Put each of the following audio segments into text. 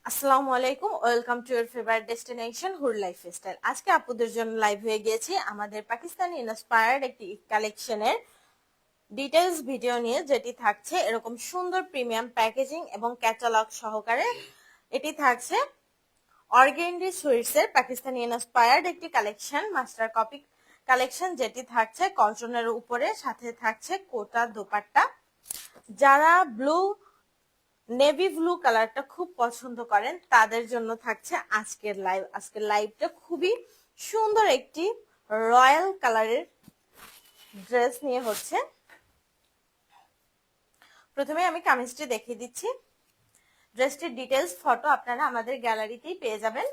আসসালামু আলাইকুম, welcome to your favourite destination হুর লাইফস্টাইল। আজকে আপুদের জন্য লাইভ হয়ে গিয়েছি আমাদের পাকিস্তানি ইন্সপায়ার্ড একটি কালেকশনের ডিটেলস ভিডিও নিয়ে, যেটি থাকছে এরকম সুন্দর প্রিমিয়াম প্যাকেজিং এবং ক্যাটালগ সহকারে। এটি থাকছে অর্গেন্ডি সুইটস এর পাকিস্তানি ইন্সপায়ার্ড একটি কালেকশন, মাস্টার কপি কালেকশন, যেটি থাকছে কটনের উপরে, সাথে থাকছে কোটা দোপাট্টা। যারা নেভি ব্লু কালারটা খুব পছন্দ করেন তাদের জন্য থাকছে আজকের লাইভটা খুবই সুন্দর একটি রয়্যাল কালারের ড্রেস নিয়ে হচ্ছে। প্রথমে আমি কামিজটি দেখিয়ে দিচ্ছি। ড্রেসটির ডিটেলস ফটো আপনারা আমাদের গ্যালারিতেই পেয়ে যাবেন।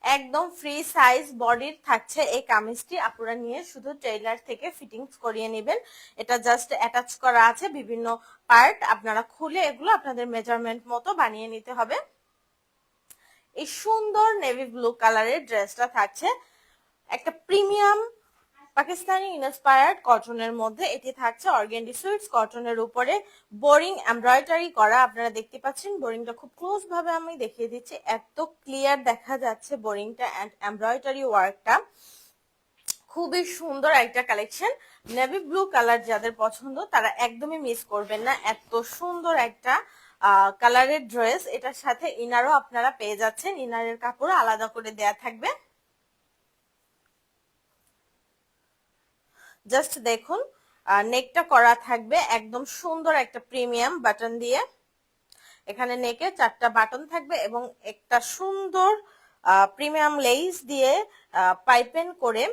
একদম ফ্রি সাইজ বডির থাকছে এই কামিজটি। আপনারা নিয়ে শুধু টেইলার থেকে ফিটিংস করিয়ে নেবেন। এটা জাস্ট অ্যাটাচ করা আছে বিভিন্ন পার্ট, আপনারা খুলে এগুলো আপনাদের মেজারমেন্ট মতো বানিয়ে নিতে হবে। এই সুন্দর নেভি ব্লু কালারের ড্রেসটা থাকছে একটা প্রিমিয়াম পাকিস্তানি ইন্সপায়ার্ড কটনের মধ্যে। এটি থাকছে অর্গেন্ডি সুইটস কটনের উপরে বোরিং এমব্রয়ডারি করা। আপনারা দেখতে পাচ্ছেন বোরিংটা খুব ক্লোজ ভাবে আমি দেখিয়ে দিচ্ছি, এত ক্লিয়ার দেখা যাচ্ছে বোরিংটা এন্ড এমব্রয়ডারি ওয়ার্কটা। খুবই সুন্দর একটা কালেকশন। নেভি ব্লু কালার যাদের পছন্দ তারা একদমই মিস করবেন না, এত সুন্দর একটা কালারের ড্রেস। এটার সাথে ইনারও আপনারা পেয়ে যাচ্ছেন, ইনারের কাপড় আলাদা করে দেয়া থাকবে। জাস্ট দেখুন, নেকটা করা থাকবে একদম সুন্দর একটা প্রিমিয়াম বাটন দিয়ে। এখানে নেকে 4টা বাটন থাকবে এবং একটা সুন্দর প্রিমিয়াম লেস দিয়ে পাইপেন করে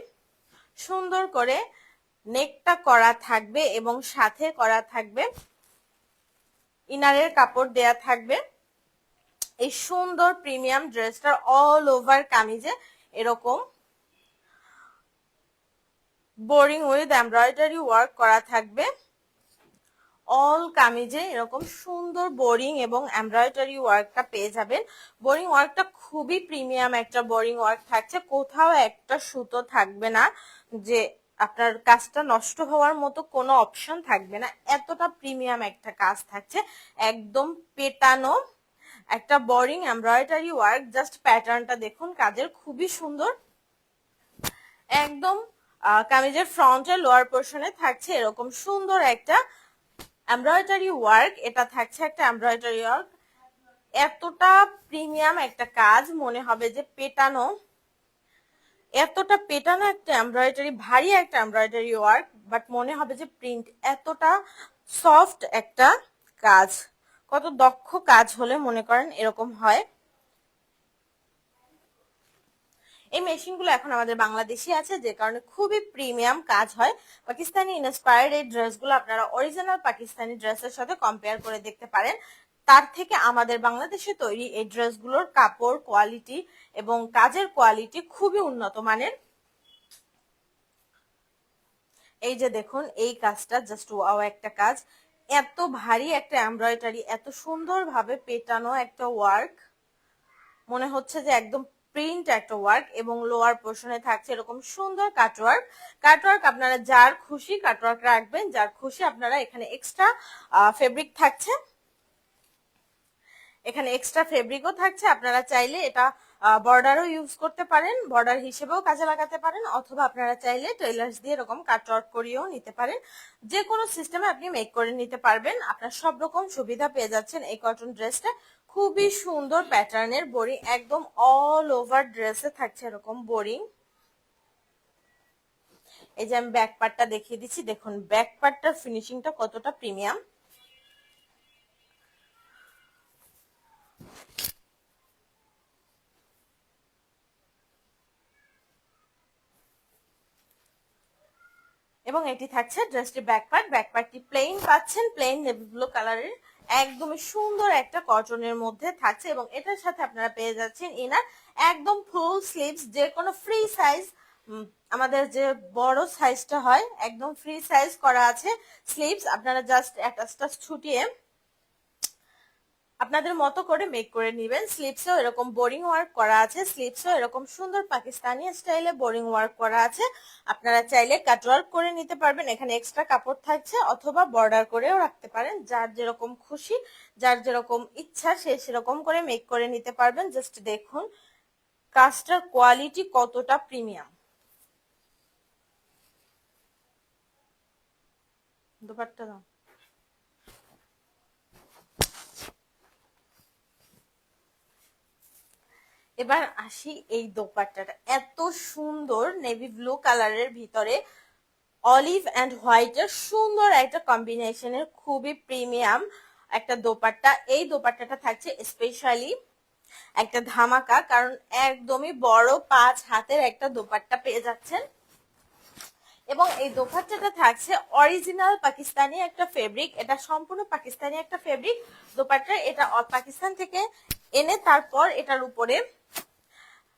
সুন্দর করে নেকটা করা থাকবে এবং সাথে করা থাকবে ইনারের কাপড় দেয়া থাকবে। এই সুন্দর প্রিমিয়াম ড্রেসটার অল ওভার কামিজে এরকম বোরিং উইথ এমব্রয়ডারি ওয়ার্ক করা থাকবে। অল কামিজে এরকম সুন্দর বোরিং এবং এমব্রয়ডারি ওয়ার্কটা পেয়ে যাবেন। বোরিং ওয়ার্কটা খুবই প্রিমিয়াম একটা বোরিং ওয়ার্ক থাকছে, কোথাও একটা সুতো থাকবে না যে আপনার কাজটা নষ্ট হওয়ার মতো কোনো অপশন থাকবে না, এতটা প্রিমিয়াম একটা কাজ থাকছে। একদম পেটানো একটা বোরিং এমব্রয়ডারি ওয়ার্ক, জাস্ট প্যাটার্নটা দেখুন কাজের, খুবই সুন্দর। একদম কামিজের ফ্রন্টে লোয়ার পোর্শনে থাকছে এরকম সুন্দর একটা এমব্রয়ডারি ওয়ার্ক। এটা থাকছে একটা এমব্রয়ডারি ওয়ার্ক, এতটা প্রিমিয়াম একটা কাজ মনে হবে যে পেটানো, এতটা পেটানো একটা এমব্রয়ডারি, ভারী একটা এমব্রয়ডারি ওয়ার্ক, বাট মনে হবে যে প্রিন্ট। এতটা সফট একটা কাজ, কত দক্ষ কাজ হলে মনে করেন এরকম হয়। এই মেশিনগুলো এখন আমাদের বাংলাদেশে আছে, যে কারণে খুবই প্রিমিয়াম কাজ হয়। পাকিস্তানি ইন্সপায়ার্ড এই ড্রেসগুলো আপনারা অরিজিনাল পাকিস্তানি ড্রেসের সাথে কম্পেয়ার করে দেখতে পারেন। তার থেকে আমাদের বাংলাদেশে তৈরি এই ড্রেসগুলোর কাপড় কোয়ালিটি এবং কাজের কোয়ালিটি খুবই উন্নত মানের। এই যে দেখুন এই কাজটা জাস্ট ওয়াও একটা কাজ, এত ভারী একটা এমব্রয়ডারি, এত সুন্দর ভাবে পেটানো একটা ওয়ার্ক, মনে হচ্ছে যে একদম প্রিন্ট একটা ওয়ার্ক। এবং লোয়ার পোর্শনে থাকছে এরকম সুন্দর কাটওয়ার্ক। কাটওয়ার্ক আপনারা যার খুশি কাটওয়ার্ক রাখবেন, যার খুশি আপনারা এখানে এক্সট্রা ফেব্রিক থাকছে, এখানে এক্সট্রা ফেব্রিকও থাকছে। আপনারা চাইলে এটা বর্ডারও ইউজ করতে পারেন, বর্ডার হিসেবেও কাজে লাগাতে পারেন, অথবা আপনারা চাইলে টেইলার্স দিয়ে এরকম কাটওয়ার্ক করিয়েও নিতে পারেন। যে কোনো সিস্টেমে আপনি মেক করে নিতে পারবেন, আপনার সব রকম সুবিধা পেয়ে যাচ্ছেন এই কটন ড্রেসটা। খুবই সুন্দর প্যাটার্নের বোরিং, একদম অল ওভার ড্রেসে থাকছে এরকম বোরিং। এই যে আমি ব্যাক পার্টটা দেখিয়ে দিচ্ছি, দেখুন ব্যাক পার্টটার ফিনিশিংটা কতটা প্রিমিয়াম। এবং এটি থাকছে ড্রেসটি ব্যাক পার্ট। ব্যাক পার্টটি প্লেন পাচ্ছেন, প্লেন নেভি ব্লু কালারের একদমই সুন্দর একটা কটনের মধ্যে থাকছে। এবং এটার সাথে আপনারা পেয়ে যাচ্ছেন ইনার, একদম ফুল স্লিভস, যে কোনো ফ্রি সাইজ, আমাদের যে বড় সাইজটা হয় একদম ফ্রি সাইজ করা আছে স্লিভস। আপনারা জাস্ট অ্যাটাচটা ছুটিয়ে আপনাদের মতো করে মেক করে নেবেন। স্লিভসেও এরকম বোরিং ওয়ার্ক করা আছে, স্লিভসেও এরকম সুন্দর পাকিস্তানি স্টাইলে বোরিং ওয়ার্ক করা আছে। আপনারা চাইলে কাট ওয়ার্ক করে নিতে পারবেন, এখানে এক্সট্রা কাপড় থাকছে, অথবা বর্ডার করেও রাখতে পারেন। যার যেরকম খুশি, যার যেরকম ইচ্ছা সে সেরকম করে মেক করে নিতে পারবেন। জাস্ট দেখুন কাজটার কোয়ালিটি কতটা প্রিমিয়াম। দোপাট্টা দাও। এবার আসি এই দোপাট্টাটা, এত সুন্দর নেভি ব্লু কালারের ভিতরে অলিভ অ্যান্ড হোয়াইটের সুন্দর একটা কম্বিনেশনের খুবই প্রিমিয়াম একটা দোপাট্টা। এই দোপাট্টাটা থাকছে স্পেশালি একটা ধামাকা, কারণ একদমই বড় 5 হাতের একটা দোপাট্টা পেয়ে যাচ্ছেন। এবং এই দোপাট্টাটা থাকছে অরিজিনাল পাকিস্তানি একটা ফেব্রিক, এটা সম্পূর্ণ পাকিস্তানি একটা ফেব্রিক দোপাট্টা। এটা পাকিস্তান থেকে এনে তারপর এটার উপরে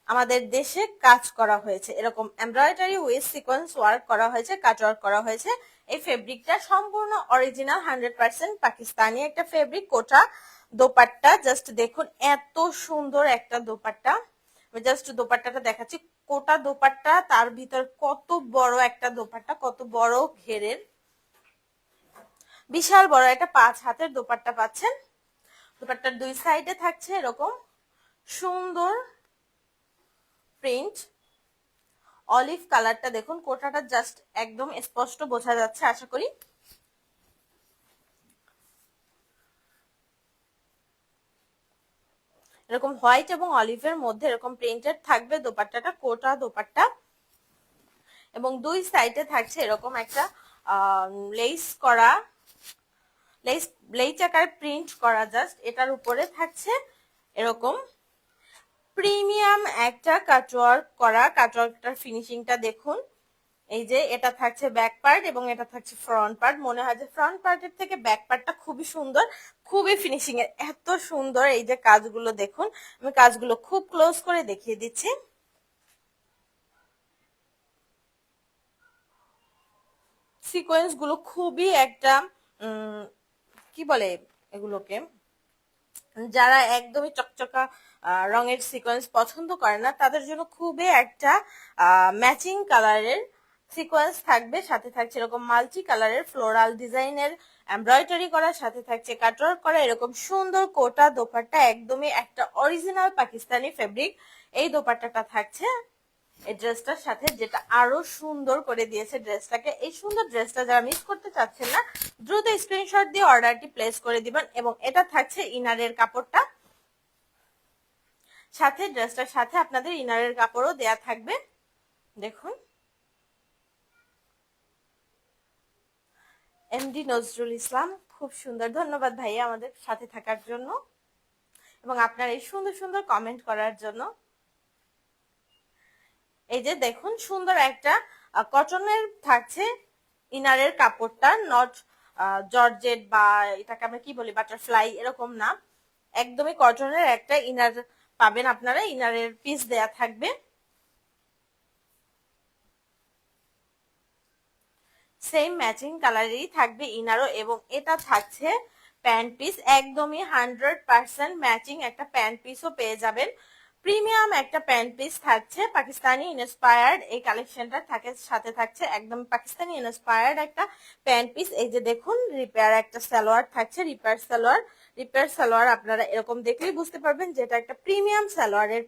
আমাদের দেশে কাজ করা হয়েছে, এরকম এমব্রয়ডারি উইথ সিকোয়েন্স ওয়ার্ক করা হয়েছে, কাট ওয়ার্ক করা হয়েছে। এই ফেব্রিকটা সম্পূর্ণ অরিজিনাল 100% পাকিস্তানি একটা ফেব্রিক। কোটা দোপাট্টা জাস্ট দেখুন এত সুন্দর একটা দোপাট্টা। আমি জাস্ট দোপাট্টাটা দেখাচ্ছি, কোটা দোপাট্টা, তার ভিতর কত বড় একটা দোপাট্টা, কত বড় ঘেরের, বিশাল বড় একটা 5 হাতের দোপাট্টা পাচ্ছেন। দোপাট্টার দুই সাইডে থাকছে এরকম সুন্দর প্রিন্ট। অলিভ কালারটা দেখুন, কোটাটা জাস্ট একদম স্পষ্ট বোঝা যাচ্ছে আশা করি। এরকম হোয়াইট এবং অলিভের মধ্যে এরকম প্রিন্টেড থাকবে দোপাট্টাটা, কোটা দোপাট্টা। এবং দুই সাইডে থাকছে এরকম একটা লেস করা, লেস আকারে প্রিন্ট করা। জাস্ট এটার উপরে থাকছে এরকম প্রিমিয়াম একটা কাটওয়ার্ক করা। কাটওয়ার্কটার ফিনিশিংটা দেখুন, এই যে এটা থাকছে ব্যাক পার্ট এবং এটা থাকছে ফ্রন্ট পার্ট। মনে হয় যে ফ্রন্ট পার্টের থেকে ব্যাক পার্টটা খুবই সুন্দর, খুবই ফিনিশিং এর এত সুন্দর। এই যে কাজগুলো দেখুন, আমি কাজগুলো খুব ক্লোজ করে দেখিয়ে দিচ্ছি। সিকোয়েন্স গুলো খুবই একটা কি বলে এগুলোকে, যারা একদমই চকচকা রঙের সিকোয়েন্স পছন্দ করে না তাদের জন্য খুবই একটা ম্যাচিং কালারের সিকোয়েন্স থাকবে। সাথে থাকছে এরকম মাল্টি কালারের ফ্লোরাল ডিজাইনের এমব্রয়ডারি করা, সাথে থাকছে কাটওয়ার্ক করা এরকম সুন্দর কোটা দোপাট্টা, একদমই একটা অরিজিনাল পাকিস্তানি ফেব্রিক এই দোপাট্টাটা থাকছে এই ড্রেসটার সাথে, যেটা আরো সুন্দর করে দিয়েছে ড্রেসটাকে। এই সুন্দর ড্রেসটা যারা মিস করতে চাচ্ছেন না, দ্রুত স্ক্রিনশট দিয়ে অর্ডারটি প্লেস করে দিবেন। এবং এটা থাকছে ইনারের কাপড়টা, সাথে ড্রেসটার সাথে আপনাদের ইনারের কাপড়ও দেয়া থাকবে। দেখুন এমডি নজরুল ইসলাম, খুব সুন্দর, ধন্যবাদ ভাইয়া আমাদের সাথে থাকার জন্য এবং আপনার এই সুন্দর সুন্দর কমেন্ট করার জন্য। এই যে দেখুন সুন্দর একটা কটনের থাকছে ইনারের কাপড়টা, নট জর্জেট বা এটাকে আমরা কি বলি বাটারফ্লাই এরকম না, একদমই কটনের একটা ইনার পাবেন আপনারা, ইনারের পিস দেয়া থাকবে। সেম ম্যাচিং কালারেরই থাকবে ইনারও, এবং এটা থাকছে প্যান্ট পিস, একদমই 100% ম্যাচিং একটা প্যান্ট পিসও পেয়ে যাবেন। প্রিমিয়াম একটা প্যান্ট পিস থাকছে, পাকিস্তানি ইন্সপায়ার্ড এই কালেকশনটা থাকে, সাথে থাকছে একদম পাকিস্তানি ইন্সপায়ার্ড একটা প্যান্ট পিস। এই যে দেখুন রিপেয়ার একটা সালোয়ার থাকছে, রিপেয়ার সালোয়ার। রিপেয়ার সালোয়ার আপনারা এরকম দেখলেই বুঝতে পারবেন যে এটা একটা প্রিমিয়াম সালোয়ারের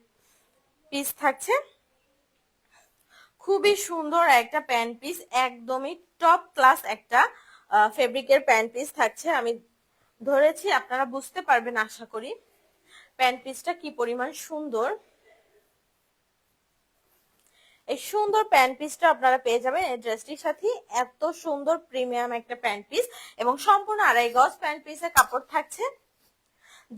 পিস থাকছে। খুবই সুন্দর একটা প্যান্ট পিস, একদমই টপ ক্লাস একটা ফেব্রিকের প্যান্ট পিস থাকছে। আমি ধরেছি আপনারা বুঝতে পারবেন আশা করি প্যান্ট পিসটা কি পরিমাণ সুন্দর। এই সুন্দর প্যান্ট পিসটা আপনারা পেয়ে যাবেন এই ড্রেসটির সাথে, এত সুন্দর প্রিমিয়াম একটা প্যান্ট পিস এবং সম্পূর্ণ 2.5 গজ প্যান্ট পিসের কাপড় থাকছে।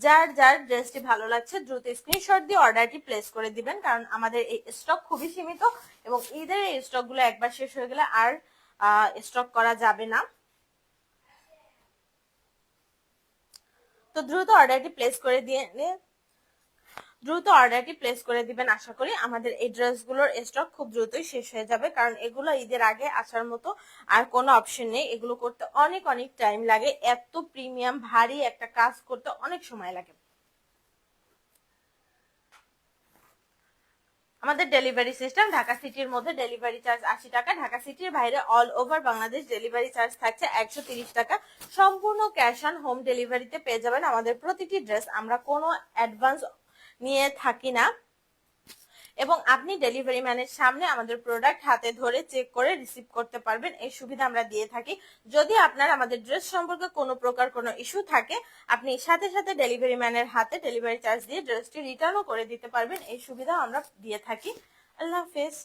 যার যার ড্রেসটি ভালো লাগছে দ্রুত স্ক্রিনশট দিয়ে অর্ডারটি প্লেস করে দিবেন, কারণ আমাদের এই স্টক খুবই সীমিত এবং ঈদের এই স্টক গুলো একবার শেষ হয়ে গেলে আর স্টক করা যাবে না। তো দ্রুত অর্ডারটি প্লেস করে দিয়ে দ্রুত অর্ডারটি প্লেস করে দিবেন। আশা করি আমাদের এই ড্রেসগুলোর স্টক খুব দ্রুতই শেষ হয়ে যাবে, কারণ এগুলো ঈদের আগে আসার মতো আর কোনো অপশন নেই। এগুলো করতে অনেক অনেক টাইম লাগে, এত প্রিমিয়াম ভারী একটা কাজ করতে অনেক সময় লাগে। আমাদের ডেলিভারি সিস্টেম, ঢাকা সিটির মধ্যে ডেলিভারি চার্জ 80 টাকা, ঢাকা সিটির বাইরে all over Bangladesh delivery charge থাকছে 130 টাকা। সম্পূর্ণ ক্যাশ অন হোম ডেলিভারিতে পেয়ে যাবেন আমাদের প্রতিটি ড্রেস। আমরা কোনো অ্যাডভান্স নিয়ে থাকি না, এবং আপনি ডেলিভারি ম্যানের সামনে আমাদের প্রোডাক্ট হাতে ধরে চেক করে রিসিভ করতে পারবেন, এই সুবিধা আমরা দিয়ে থাকি। যদি আপনার আমাদের ড্রেস সম্পর্কে কোনো প্রকার কোনো ইস্যু থাকে, আপনি সাথে সাথে ডেলিভারি ম্যানের হাতে ডেলিভারি চার্জ দিয়ে ড্রেসটি রিটার্নও করে দিতে পারবেন, এই সুবিধা আমরা দিয়ে থাকি। আল্লাহ হাফেজ।